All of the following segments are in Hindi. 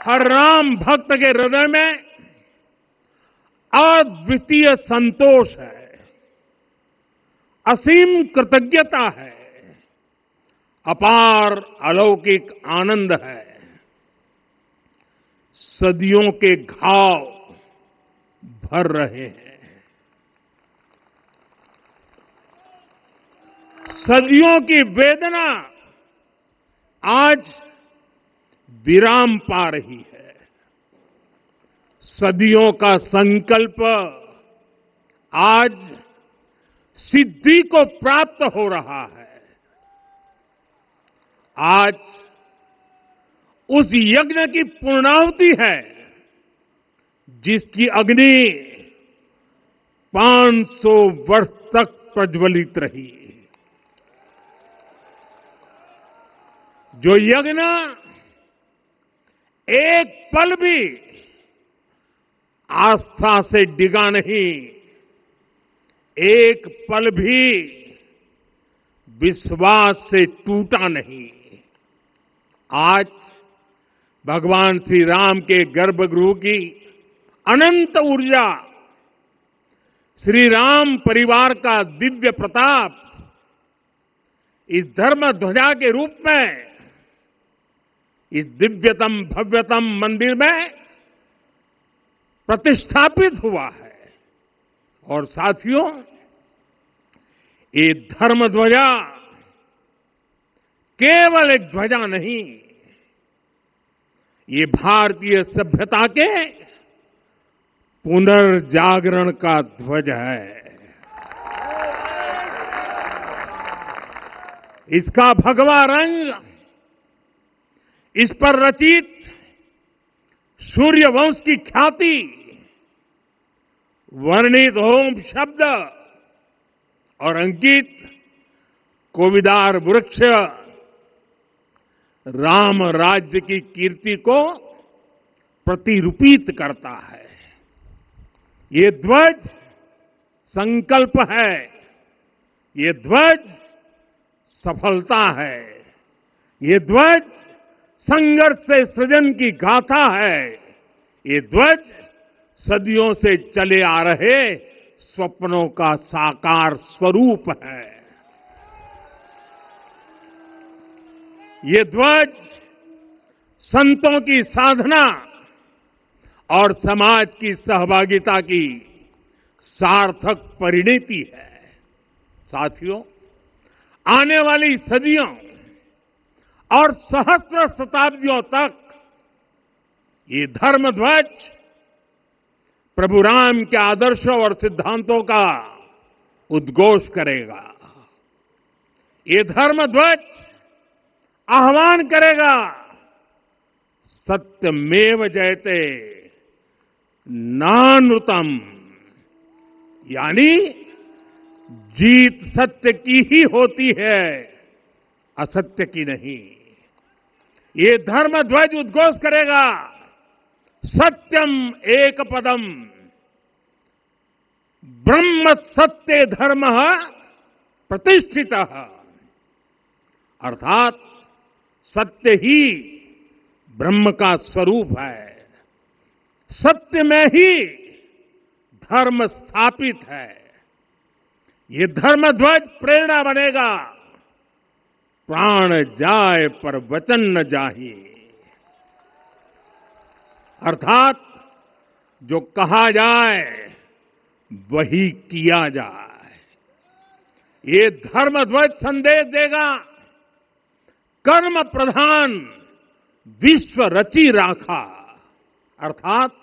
हर राम भक्त के हृदय में अद्वितीय संतोष है, असीम कृतज्ञता है, अपार अलौकिक आनंद है। सदियों के घाव भर रहे हैं, सदियों की वेदना आज विराम पा रही है, सदियों का संकल्प आज सिद्धि को प्राप्त हो रहा है। आज उस यज्ञ की पूर्णाहुति है जिसकी अग्नि 500 वर्ष तक प्रज्वलित रही, जो यज्ञ एक पल भी आस्था से डिगा नहीं, एक पल भी विश्वास से टूटा नहीं। आज भगवान श्री राम के गर्भगृह की अनंत ऊर्जा, श्री राम परिवार का दिव्य प्रताप इस धर्म ध्वजा के रूप में इस दिव्यतम भव्यतम मंदिर में प्रतिष्ठापित हुआ है। और साथियों, ये धर्म ध्वजा केवल एक ध्वजा नहीं, ये भारतीय सभ्यता के पुनर्जागरण का ध्वज है। इसका भगवा रंग, इस पर रचित सूर्यवंश की ख्याति, वर्णित ओम शब्द और अंकित कोविदार वृक्ष राम राज्य की कीर्ति को प्रतिरूपित करता है। ये ध्वज संकल्प है, ये ध्वज सफलता है, ये ध्वज संघर्ष से सृजन की गाथा है, ये ध्वज सदियों से चले आ रहे स्वप्नों का साकार स्वरूप है। ये ध्वज संतों की साधना और समाज की सहभागिता की सार्थक परिणति है। साथियों, आने वाली सदियों और सहस्त्र शताब्दियों तक ये धर्म ध्वज प्रभु राम के आदर्शों और सिद्धांतों का उद्घोष करेगा। ये धर्म ध्वज आह्वान करेगा, सत्यमेव जयते नानृतम, यानी जीत सत्य की ही होती है, असत्य की नहीं। ये धर्म ध्वज उद्घोष करेगा, सत्यम एक पदम ब्रह्म सत्य धर्म प्रतिष्ठित, अर्थात सत्य ही ब्रह्म का स्वरूप है, सत्य में ही धर्म स्थापित है। ये धर्म ध्वज प्रेरणा बनेगा, प्राण जाए पर वचन न जाहि, अर्थात जो कहा जाए वही किया जाए। ये धर्म ध्वज संदेश देगा, कर्म प्रधान विश्व रची राखा, अर्थात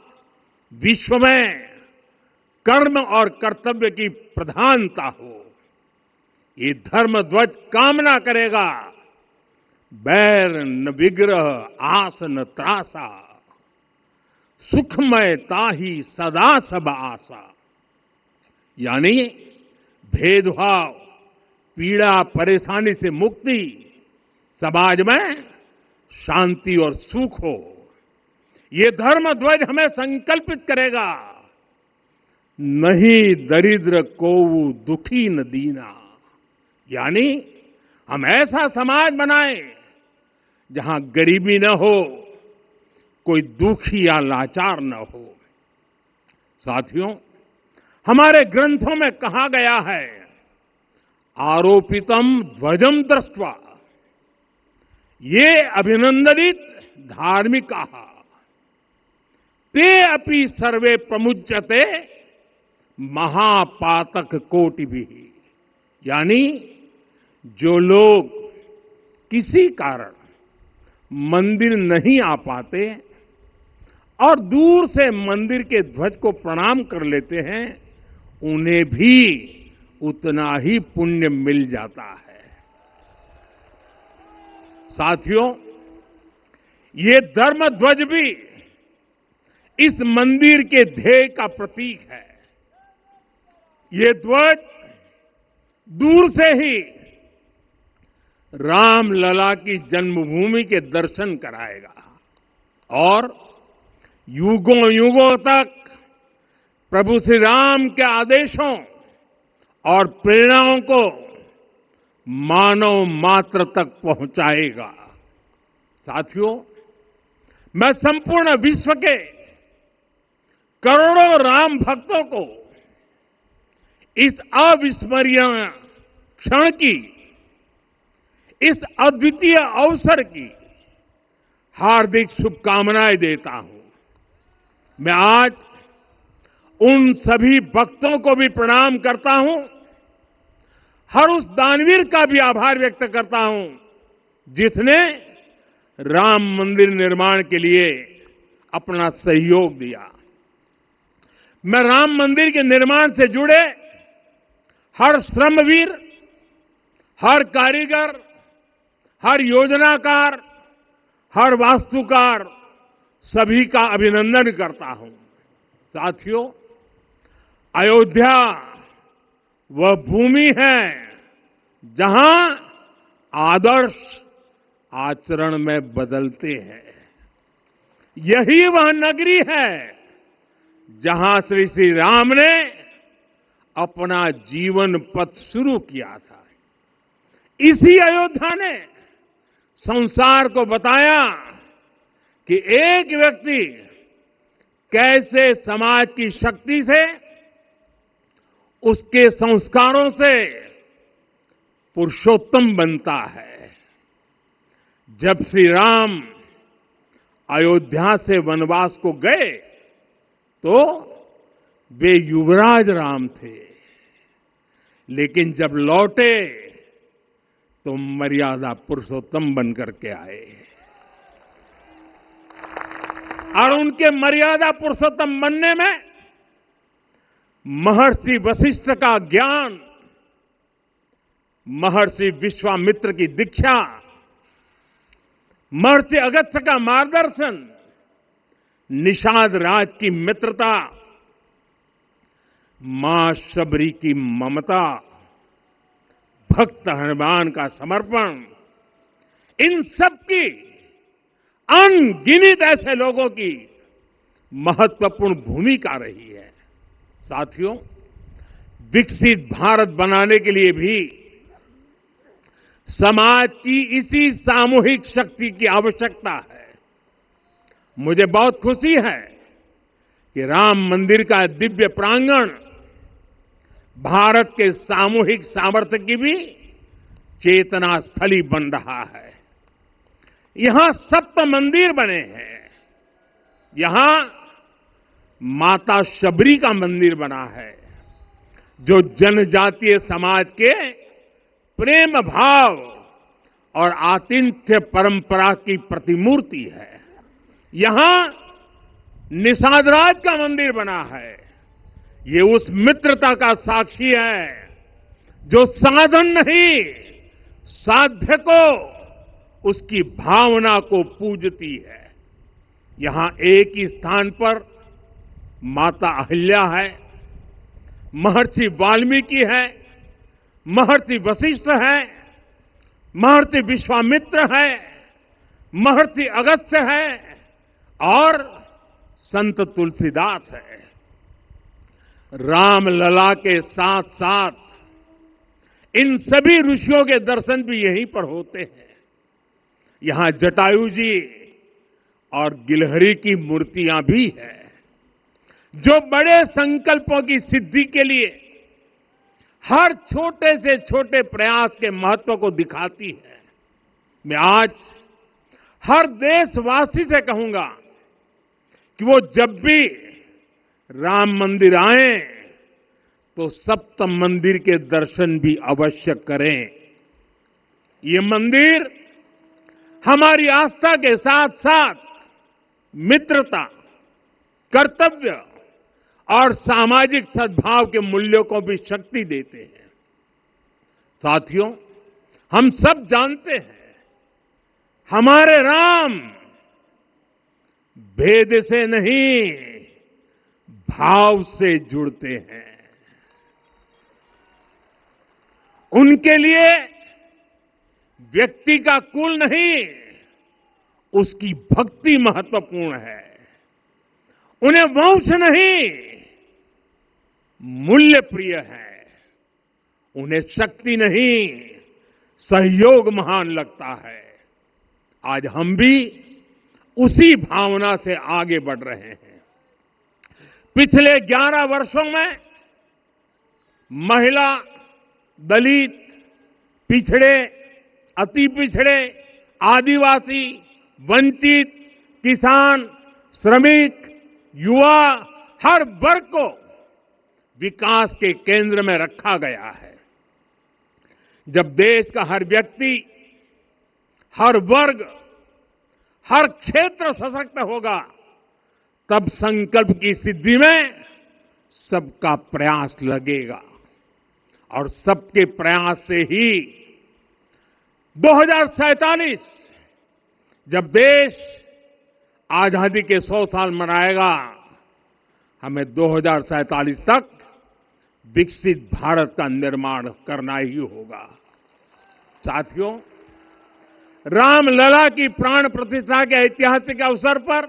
विश्व में कर्म और कर्तव्य की प्रधानता हो। ये धर्म ध्वज कामना करेगा, बैर न विग्रह आस न त्रासा, सुखमय ताही सदा सब आशा, यानी भेदभाव, पीड़ा, परेशानी से मुक्ति, समाज में शांति और सुख हो। ये धर्म ध्वज हमें संकल्पित करेगा, नहीं दरिद्र को दुखी न दीना, यानी हम ऐसा समाज बनाएं जहां गरीबी न हो, कोई दुखी या लाचार न हो। साथियों, हमारे ग्रंथों में कहा गया है, आरोपितम ध्वजम दृष्ट्वा ये अभिनंदनित धार्मिकाः ते अपि सर्वे प्रमुच्यते महापातक कोटिभिः। यानी जो लोग किसी कारण मंदिर नहीं आ पाते और दूर से मंदिर के ध्वज को प्रणाम कर लेते हैं, उन्हें भी उतना ही पुण्य मिल जाता है। साथियों, ये धर्म ध्वज भी इस मंदिर के ध्येय का प्रतीक है। ये ध्वज दूर से ही राम लला की जन्मभूमि के दर्शन कराएगा और युगों युगों तक प्रभु श्री राम के आदेशों और प्रेरणाओं को मानव मात्र तक पहुंचाएगा। साथियों, मैं संपूर्ण विश्व के करोड़ों राम भक्तों को इस अविस्मरणीय क्षण की, इस अद्वितीय अवसर की हार्दिक शुभकामनाएं देता हूं। मैं आज उन सभी भक्तों को भी प्रणाम करता हूं, हर उस दानवीर का भी आभार व्यक्त करता हूं जिसने राम मंदिर निर्माण के लिए अपना सहयोग दिया। मैं राम मंदिर के निर्माण से जुड़े हर श्रमवीर, हर कारीगर, हर योजनाकार, हर वास्तुकार, सभी का अभिनंदन करता हूं। साथियों, अयोध्या वह भूमि है जहां आदर्श आचरण में बदलते हैं। यही वह नगरी है जहां श्री श्री राम ने अपना जीवन पथ शुरू किया था। इसी अयोध्या ने संसार को बताया कि एक व्यक्ति कैसे समाज की शक्ति से, उसके संस्कारों से पुरुषोत्तम बनता है। जब श्री राम अयोध्या से वनवास को गए तो वे युवराज राम थे, लेकिन जब लौटे तो मर्यादा पुरुषोत्तम बनकर के आए और उनके मर्यादा पुरुषोत्तम बनने में महर्षि वशिष्ठ का ज्ञान, महर्षि विश्वामित्र की दीक्षा, महर्षि अगस्त्य का मार्गदर्शन, निषाद राज की मित्रता, मां शबरी की ममता, भक्त हनुमान का समर्पण, इन सब की अनगिनत ऐसे लोगों की महत्वपूर्ण भूमिका रही है। साथियों, विकसित भारत बनाने के लिए भी समाज की इसी सामूहिक शक्ति की आवश्यकता है। मुझे बहुत खुशी है कि राम मंदिर का दिव्य प्रांगण भारत के सामूहिक सामर्थ्य की भी चेतना स्थली बन रहा है। यहां सप्त मंदिर बने हैं। यहां माता शबरी का मंदिर बना है, जो जनजातीय समाज के प्रेम भाव और आतिथ्य परंपरा की प्रतिमूर्ति है। यहां निषादराज का मंदिर बना है। ये उस मित्रता का साक्षी है जो साधन नहीं, साध्य को, उसकी भावना को पूजती है। यहां एक ही स्थान पर माता अहिल्या है, महर्षि वाल्मीकि है, महर्षि वशिष्ठ है, महर्षि विश्वामित्र है, महर्षि अगस्त्य है और संत तुलसीदास है। राम लला के साथ साथ इन सभी ऋषियों के दर्शन भी यहीं पर होते हैं। यहां जटायु जी और गिलहरी की मूर्तियां भी है, जो बड़े संकल्पों की सिद्धि के लिए हर छोटे से छोटे प्रयास के महत्व को दिखाती है। मैं आज हर देशवासी से कहूंगा कि वो जब भी राम मंदिर आए तो सप्त मंदिर के दर्शन भी अवश्य करें। ये मंदिर हमारी आस्था के साथ साथ मित्रता, कर्तव्य और सामाजिक सद्भाव के मूल्यों को भी शक्ति देते हैं। साथियों, हम सब जानते हैं हमारे राम भेद से नहीं, भाव से जुड़ते हैं। उनके लिए व्यक्ति का कुल नहीं, उसकी भक्ति महत्वपूर्ण है। उन्हें वंश नहीं, मूल्य प्रिय है। उन्हें शक्ति नहीं, सहयोग महान लगता है। आज हम भी उसी भावना से आगे बढ़ रहे हैं। पिछले 11 वर्षों में महिला, दलित, पिछड़े, अति पिछड़े, आदिवासी, वंचित, किसान, श्रमिक, युवा, हर वर्ग को विकास के केंद्र में रखा गया है। जब देश का हर व्यक्ति, हर वर्ग, हर क्षेत्र सशक्त होगा, तब संकल्प की सिद्धि में सबका प्रयास लगेगा और सबके प्रयास से ही 2047 जब देश आजादी के 100 साल मनाएगा, हमें 2047 तक विकसित भारत का निर्माण करना ही होगा। साथियों, रामलला की प्राण प्रतिष्ठा के ऐतिहासिक अवसर पर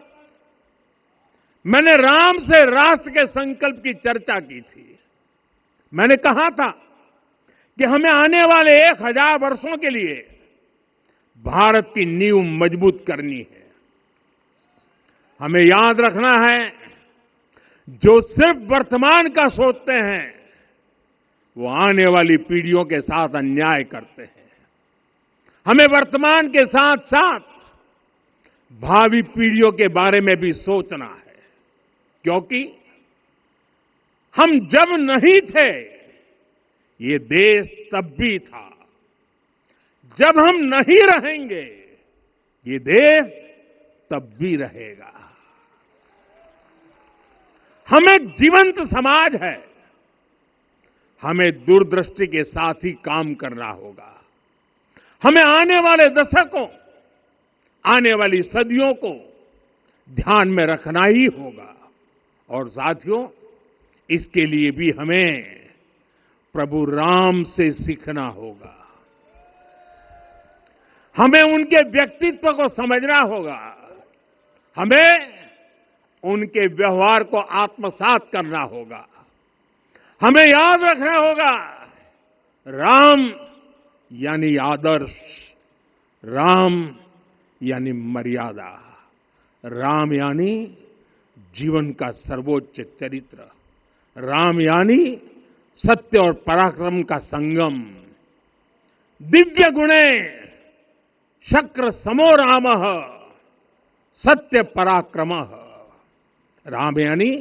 मैंने राम से राष्ट्र के संकल्प की चर्चा की थी। मैंने कहा था कि हमें आने वाले 1000 वर्षों के लिए भारत की नींव मजबूत करनी है। हमें याद रखना है, जो सिर्फ वर्तमान का सोचते हैं वो आने वाली पीढ़ियों के साथ अन्याय करते हैं। हमें वर्तमान के साथ साथ भावी पीढ़ियों के बारे में भी सोचना है, क्योंकि हम जब नहीं थे ये देश तब भी था, जब हम नहीं रहेंगे ये देश तब भी रहेगा। हम एक जीवंत समाज है, हमें दूरदृष्टि के साथ ही काम करना होगा। हमें आने वाले दशकों, आने वाली सदियों को ध्यान में रखना ही होगा। और साथियों, इसके लिए भी हमें प्रभु राम से सीखना होगा। हमें उनके व्यक्तित्व को समझना होगा। हमें उनके व्यवहार को आत्मसात करना होगा। हमें याद रखना होगा, राम यानी आदर्श, राम यानी मर्यादा, राम यानी जीवन का सर्वोच्च चरित्र, राम यानी सत्य और पराक्रम का संगम। दिव्य गुणे शक्र समो रामः सत्य पराक्रमः। राम यानी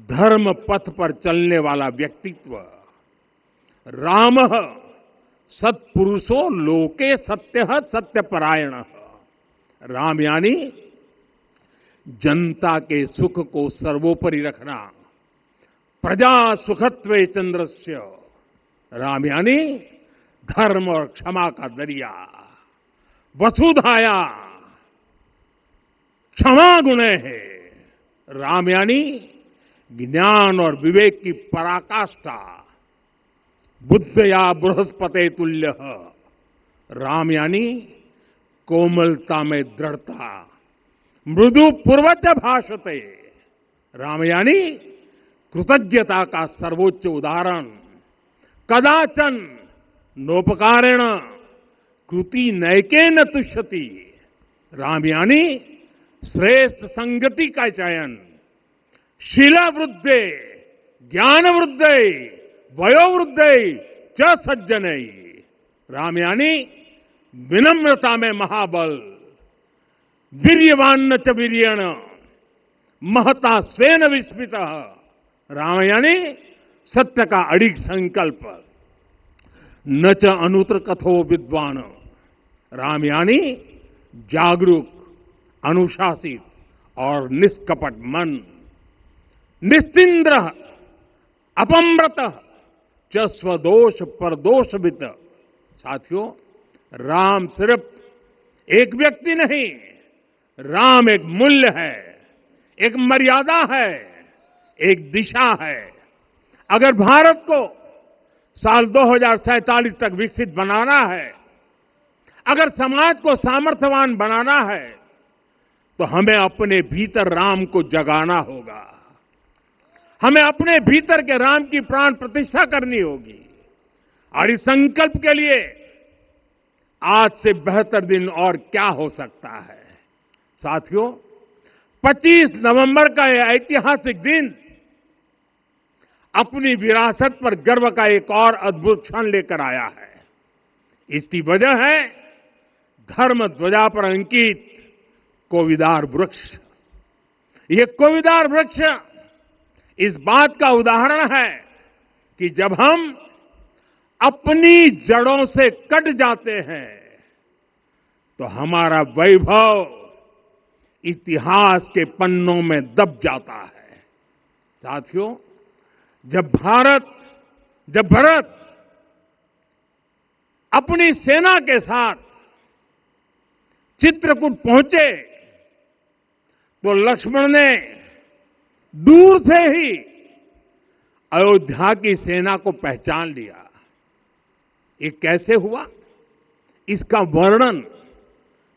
धर्म पथ पर चलने वाला व्यक्तित्व। रामः सत्पुरुषो लोके सत्यः सत्यपरायणः। राम यानी जनता के सुख को सर्वोपरि रखना, प्रजा सुखत्वे चंद्रस्य। राम यानी धर्म और क्षमा का दरिया। वसुधाया क्षमा गुणे है। राम यानी ज्ञान और विवेक की पराकाष्ठा। बुद्ध या बृहस्पति तुल्य। राम यानी कोमलता में दृढ़ता। मृदु पूर्वज भाषते। राम यानी कृतज्ञता का सर्वोच्च उदाहरण। कदाचन नोपकारेण कृति नैकेन तुष्यति। राम यानी श्रेष्ठ संगति का चयन, शीला वृद्धे, ज्ञान वृद्धे, वयो वृद्धे च सज्जनई। राम यानी विनम्रता में महाबल, वीर्यवान च वीर्यण, महता स्वेन विस्मित। राम यानी सत्य का अडिग संकल्प, न च अनुत्र कथो विद्वान। राम यानी जागरूक, अनुशासित और निष्कपट मन, निस्तिंद्र अपम्रत च स्वदोष परदोषवित। साथियों, राम सिर्फ एक व्यक्ति नहीं, राम एक मूल्य है, एक मर्यादा है, एक दिशा है। अगर भारत को साल 2047 तक विकसित बनाना है, अगर समाज को सामर्थ्यवान बनाना है, तो हमें अपने भीतर राम को जगाना होगा। हमें अपने भीतर के राम की प्राण प्रतिष्ठा करनी होगी। और इस संकल्प के लिए आज से बेहतर दिन और क्या हो सकता है। साथियों, 25 नवंबर का यह ऐतिहासिक दिन अपनी विरासत पर गर्व का एक और अद्भुत क्षण लेकर आया है। इसकी वजह है धर्म ध्वजा पर अंकित कोविदार वृक्ष। ये कोविदार वृक्ष इस बात का उदाहरण है कि जब हम अपनी जड़ों से कट जाते हैं तो हमारा वैभव इतिहास के पन्नों में दब जाता है। साथियों, जब भरत अपनी सेना के साथ चित्रकूट पहुंचे तो लक्ष्मण ने दूर से ही अयोध्या की सेना को पहचान लिया। ये कैसे हुआ, इसका वर्णन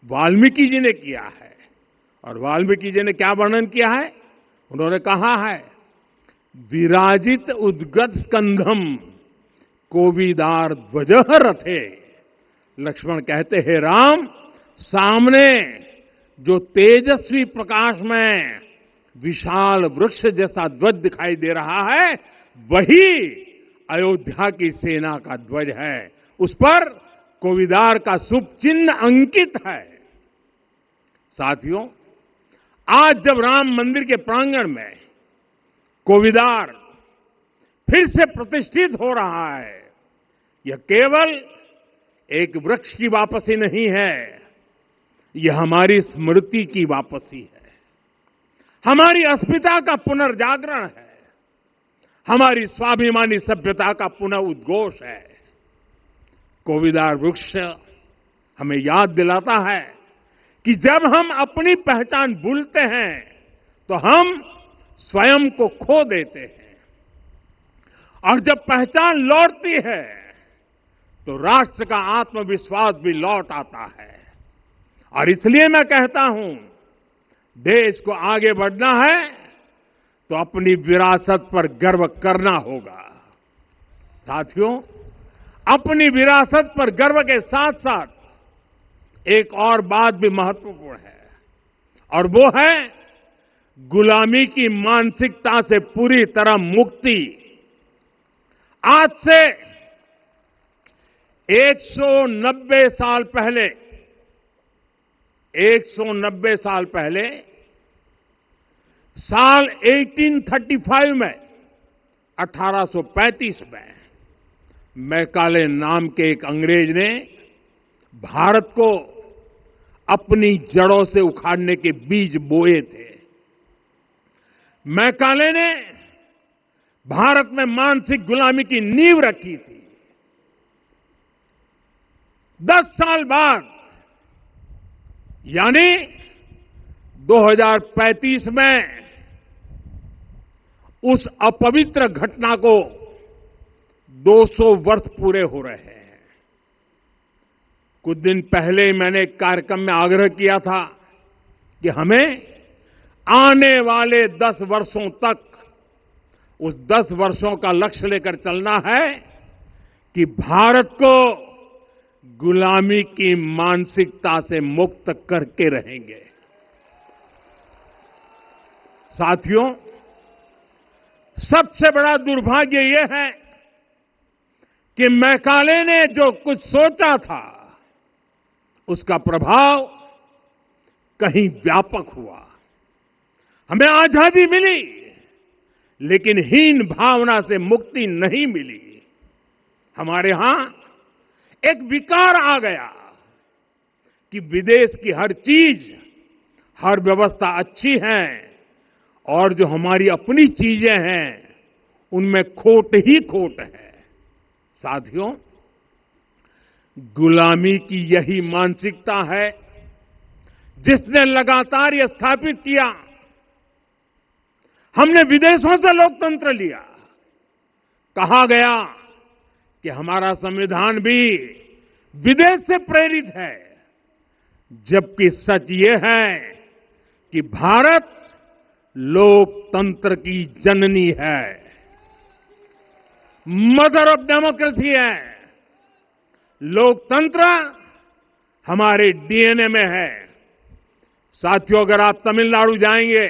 वाल्मीकि जी ने किया है। और वाल्मीकि जी ने क्या वर्णन किया है? उन्होंने कहा है, विराजित उद्गत स्कंधम कोविदार ध्वजः रथे। लक्ष्मण कहते हैं, राम, सामने जो तेजस्वी प्रकाश में विशाल वृक्ष जैसा ध्वज दिखाई दे रहा है, वही अयोध्या की सेना का ध्वज है। उस पर कोविदार का शुभ चिन्ह अंकित है। साथियों, आज जब राम मंदिर के प्रांगण में कोविदार फिर से प्रतिष्ठित हो रहा है, यह केवल एक वृक्ष की वापसी नहीं है, यह हमारी स्मृति की वापसी है, हमारी अस्मिता का पुनर्जागरण है, हमारी स्वाभिमानी सभ्यता का पुनः उद्घोष है। कोविदार वृक्ष हमें याद दिलाता है कि जब हम अपनी पहचान भूलते हैं तो हम स्वयं को खो देते हैं, और जब पहचान लौटती है तो राष्ट्र का आत्मविश्वास भी लौट आता है। और इसलिए मैं कहता हूं, देश को आगे बढ़ना है तो अपनी विरासत पर गर्व करना होगा। साथियों, अपनी विरासत पर गर्व के साथ साथ एक और बात भी महत्वपूर्ण है, और वो है गुलामी की मानसिकता से पूरी तरह मुक्ति। आज से 190 साल पहले 190 साल पहले साल 1835 में 1835 में मैकाले नाम के एक अंग्रेज ने भारत को अपनी जड़ों से उखाड़ने के बीज बोए थे। मैकाले ने भारत में मानसिक गुलामी की नींव रखी थी। 10 साल बाद यानी 2035 में उस अपवित्र घटना को 200 वर्ष पूरे हो रहे हैं। कुछ दिन पहले मैंने एक कार्यक्रम में आग्रह किया था कि हमें आने वाले 10 वर्षों तक उस 10 वर्षों का लक्ष्य लेकर चलना है कि भारत को गुलामी की मानसिकता से मुक्त करके रहेंगे। साथियों, सबसे बड़ा दुर्भाग्य यह है कि मैकाले ने जो कुछ सोचा था उसका प्रभाव कहीं व्यापक हुआ। हमें आजादी मिली, लेकिन हीन भावना से मुक्ति नहीं मिली। हमारे यहां एक विकार आ गया कि विदेश की हर चीज, हर व्यवस्था अच्छी है और जो हमारी अपनी चीजें हैं उनमें खोट ही खोट है। साथियों, गुलामी की यही मानसिकता है जिसने लगातार यह स्थापित किया। हमने विदेशों से लोकतंत्र लिया। कहा गया कि हमारा संविधान भी विदेश से प्रेरित है, जबकि सच ये है कि भारत लोकतंत्र की जननी है, मदर ऑफ डेमोक्रेसी है। लोकतंत्र हमारे डीएनए में है। साथियों, अगर आप तमिलनाडु जाएंगे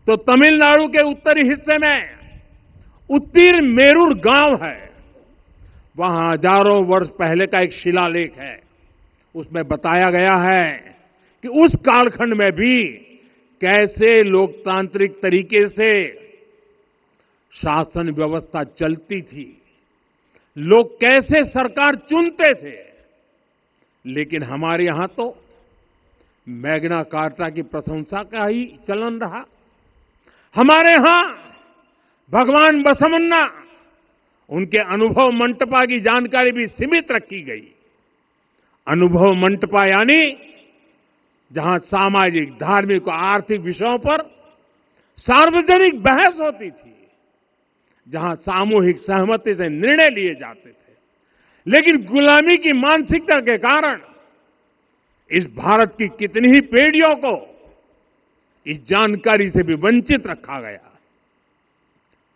तो तमिलनाडु के उत्तरी हिस्से में उत्तीरमेरूर गांव है। वहां हजारों वर्ष पहले का एक शिलालेख है। उसमें बताया गया है कि उस कालखंड में भी कैसे लोकतांत्रिक तरीके से शासन व्यवस्था चलती थी, लोग कैसे सरकार चुनते थे। लेकिन हमारे यहां तो मैग्ना कार्टा की प्रशंसा का ही चलन रहा। हमारे यहां भगवान बसवन्ना, उनके अनुभव मंटपा की जानकारी भी सीमित रखी गई। अनुभव मंटपा यानी जहां सामाजिक, धार्मिक और आर्थिक विषयों पर सार्वजनिक बहस होती थी, जहां सामूहिक सहमति से निर्णय लिए जाते थे। लेकिन गुलामी की मानसिकता के कारण इस भारत की कितनी ही पीढ़ियों को इस जानकारी से भी वंचित रखा गया।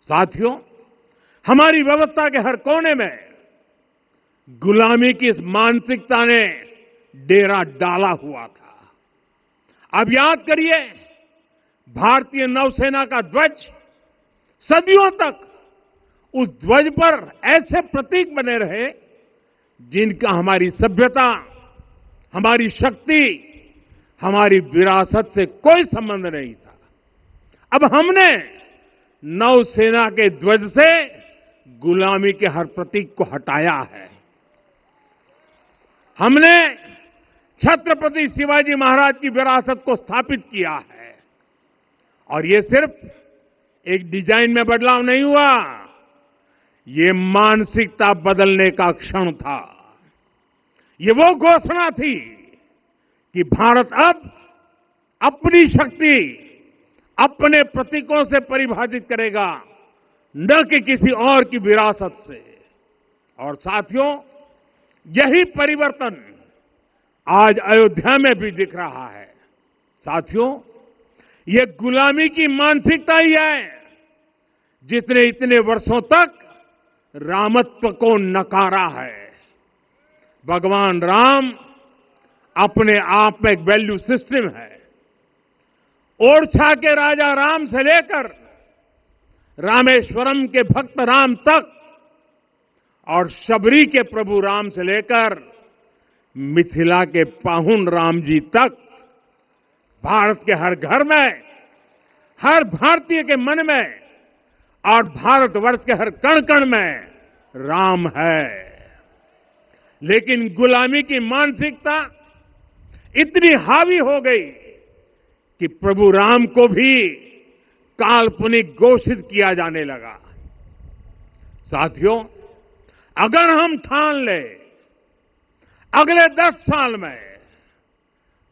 साथियों, हमारी व्यवस्था के हर कोने में गुलामी की इस मानसिकता ने डेरा डाला हुआ था। अब याद करिए, भारतीय नौसेना का ध्वज सदियों तक उस ध्वज पर ऐसे प्रतीक बने रहे जिनका हमारी सभ्यता, हमारी शक्ति, हमारी विरासत से कोई संबंध नहीं था। अब हमने नौसेना के ध्वज से गुलामी के हर प्रतीक को हटाया है। हमने छत्रपति शिवाजी महाराज की विरासत को स्थापित किया है। और ये सिर्फ एक डिजाइन में बदलाव नहीं हुआ, ये मानसिकता बदलने का क्षण था। ये वो घोषणा थी कि भारत अब अपनी शक्ति अपने प्रतीकों से परिभाषित करेगा, न कि किसी और की विरासत से। और साथियों, यही परिवर्तन आज अयोध्या में भी दिख रहा है। साथियों, ये गुलामी की मानसिकता ही है जिसने इतने वर्षों तक रामत्व को नकारा है। भगवान राम अपने आप में एक वैल्यू सिस्टम है। ओरछा के राजा राम से लेकर रामेश्वरम के भक्त राम तक और शबरी के प्रभु राम से लेकर मिथिला के पाहुन राम जी तक, भारत के हर घर में, हर भारतीय के मन में और भारतवर्ष के हर कण कण में राम है। लेकिन गुलामी की मानसिकता इतनी हावी हो गई कि प्रभु राम को भी काल्पनिक घोषित किया जाने लगा। साथियों, अगर हम ठान लें अगले 10 साल में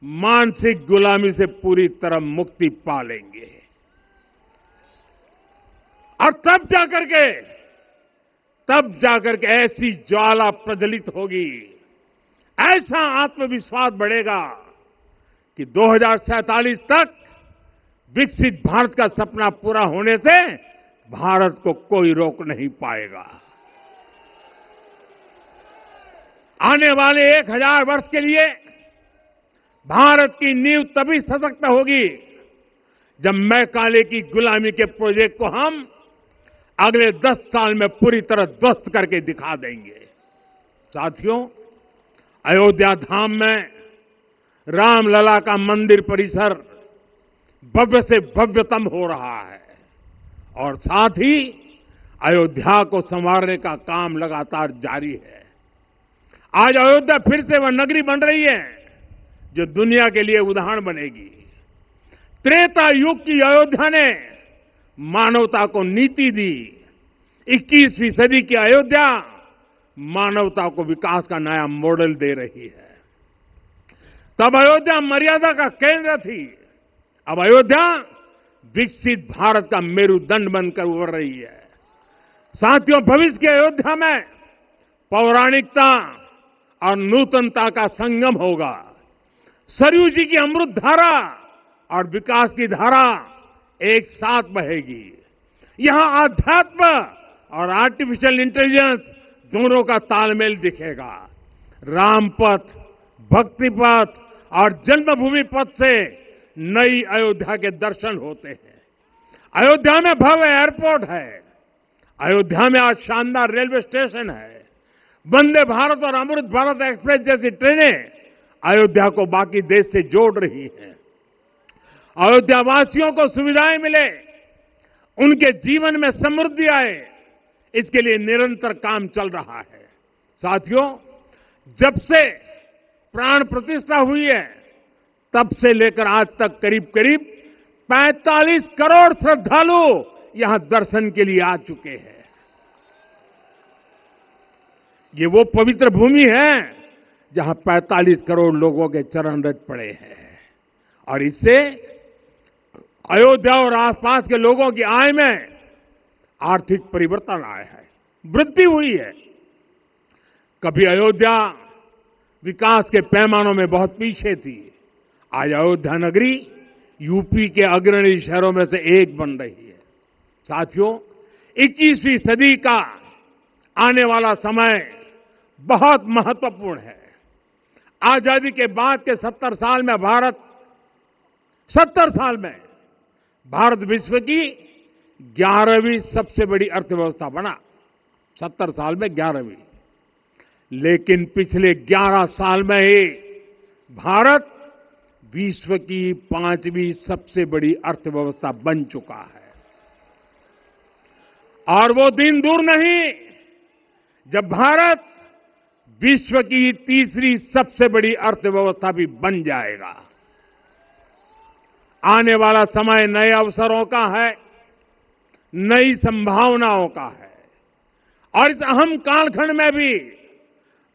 मानसिक गुलामी से पूरी तरह मुक्ति पा लेंगे, और तब जाकर के ऐसी ज्वाला प्रज्वलित होगी, ऐसा आत्मविश्वास बढ़ेगा कि 2047 तक विकसित भारत का सपना पूरा होने से भारत को कोई रोक नहीं पाएगा। आने वाले 1000 वर्ष के लिए भारत की नींव तभी सशक्त होगी जब मैकाले की गुलामी के प्रोजेक्ट को हम अगले 10 साल में पूरी तरह ध्वस्त करके दिखा देंगे। साथियों, अयोध्या धाम में रामलला का मंदिर परिसर भव्य से भव्यतम हो रहा है और साथ ही अयोध्या को संवारने का काम लगातार जारी है। आज अयोध्या फिर से वह नगरी बन रही है जो दुनिया के लिए उदाहरण बनेगी। त्रेता युग की अयोध्या ने मानवता को नीति दी। 21वीं सदी की अयोध्या मानवता को विकास का नया मॉडल दे रही है। तब अयोध्या मर्यादा का केंद्र थी, अब अयोध्या विकसित भारत का मेरुदंड बनकर उभर रही है। साथियों, भविष्य की अयोध्या में पौराणिकता और नूतनता का संगम होगा। सरयू जी की अमृत धारा और विकास की धारा एक साथ बहेगी। यहां आध्यात्म और आर्टिफिशियल इंटेलिजेंस दोनों का तालमेल दिखेगा। राम पथ, भक्ति पथ और जन्मभूमि पथ से नई अयोध्या के दर्शन होते हैं। अयोध्या में भव्य एयरपोर्ट है। अयोध्या में आज शानदार रेलवे स्टेशन है। वंदे भारत और अमृत भारत एक्सप्रेस जैसी ट्रेनें अयोध्या को बाकी देश से जोड़ रही हैं। अयोध्या वासियों को सुविधाएं मिले, उनके जीवन में समृद्धि आए, इसके लिए निरंतर काम चल रहा है। साथियों, जब से प्राण प्रतिष्ठा हुई है तब से लेकर आज तक करीब करीब 45 करोड़ श्रद्धालु यहां दर्शन के लिए आ चुके हैं। ये वो पवित्र भूमि है जहां 45 करोड़ लोगों के चरण रज पड़े हैं और इससे अयोध्या और आसपास के लोगों की आय में आर्थिक परिवर्तन आया है, वृद्धि हुई है। कभी अयोध्या विकास के पैमानों में बहुत पीछे थी। आज अयोध्या नगरी यूपी के अग्रणी शहरों में से एक बन रही है। साथियों, 21वीं सदी का आने वाला समय बहुत महत्वपूर्ण है। आजादी के बाद के 70 साल में भारत विश्व की 11वीं सबसे बड़ी अर्थव्यवस्था बना। 70 साल में 11वीं। लेकिन पिछले 11 साल में ही भारत विश्व की 5वीं सबसे बड़ी अर्थव्यवस्था बन चुका है। और वो दिन दूर नहीं जब भारत विश्व की 3री सबसे बड़ी अर्थव्यवस्था भी बन जाएगा। आने वाला समय नए अवसरों का है, नई संभावनाओं का है और इस अहम कालखंड में भी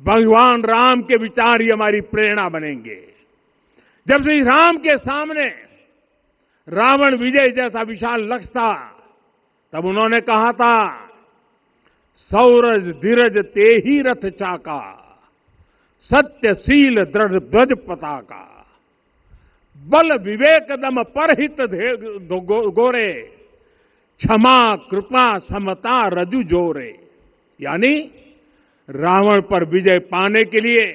भगवान राम के विचार ही हमारी प्रेरणा बनेंगे। जब श्री राम के सामने रावण विजय जैसा विशाल लक्ष्य था, तब उन्होंने कहा था, सौरज धीरज ते ही रथ चाका, सत्यशील दृढ़ ध्वज पताका, बल विवेक दम परहित गोरे, क्षमा कृपा समता रजु जोरे। यानी रावण पर विजय पाने के लिए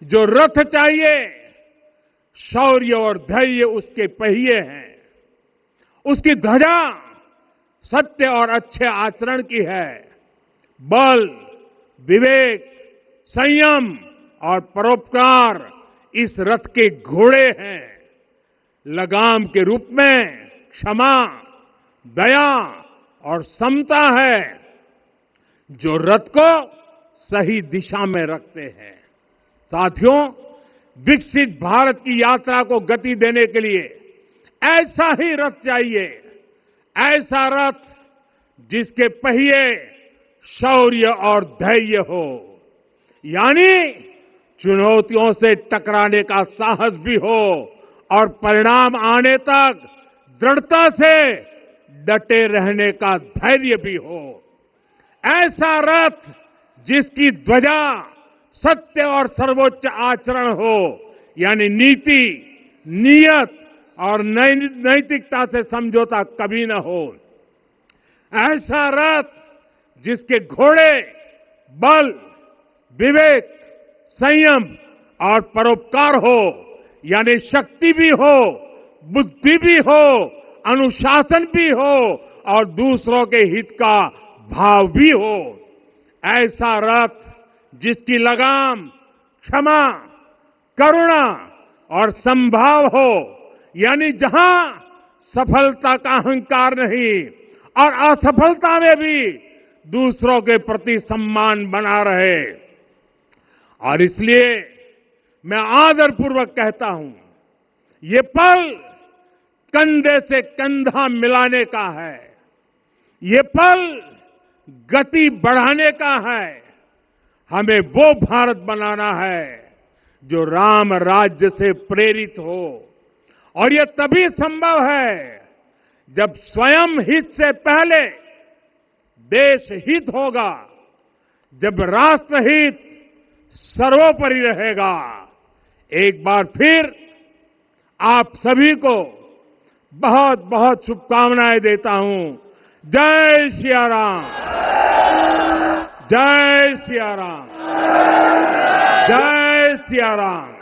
जो रथ चाहिए, शौर्य और धैर्य उसके पहिए हैं, उसकी ध्वजा सत्य और अच्छे आचरण की है, बल, विवेक, संयम और परोपकार इस रथ के घोड़े हैं। लगाम के रूप में क्षमा, दया और समता है जो रथ को सही दिशा में रखते हैं। साथियों, विकसित भारत की यात्रा को गति देने के लिए ऐसा ही रथ चाहिए, ऐसा रथ जिसके पहिए शौर्य और धैर्य हो, यानी चुनौतियों से टकराने का साहस भी हो और परिणाम आने तक दृढ़ता से डटे रहने का धैर्य भी हो। ऐसा रथ जिसकी ध्वजा सत्य और सर्वोच्च आचरण हो, यानी नीति, नियत और नैतिकता से समझौता कभी न हो। ऐसा रथ जिसके घोड़े बल, विवेक, संयम और परोपकार हो, यानी शक्ति भी हो, बुद्धि भी हो, अनुशासन भी हो और दूसरों के हित का भाव भी हो। ऐसा रथ जिसकी लगाम क्षमा, करुणा और संभाव हो, यानी जहां सफलता का अहंकार नहीं और असफलता में भी दूसरों के प्रति सम्मान बना रहे। और इसलिए मैं आदरपूर्वक कहता हूं, ये पल कंधे से कंधा मिलाने का है, ये पल गति बढ़ाने का है। हमें वो भारत बनाना है जो राम राज्य से प्रेरित हो, और ये तभी संभव है जब स्वयं हित से पहले देश हित होगा, जब राष्ट्रहित सर्वोपरि रहेगा। एक बार फिर आप सभी को बहुत बहुत शुभकामनाएं देता हूं। जय सिया राम, जय सिया राम, जय सिया राम।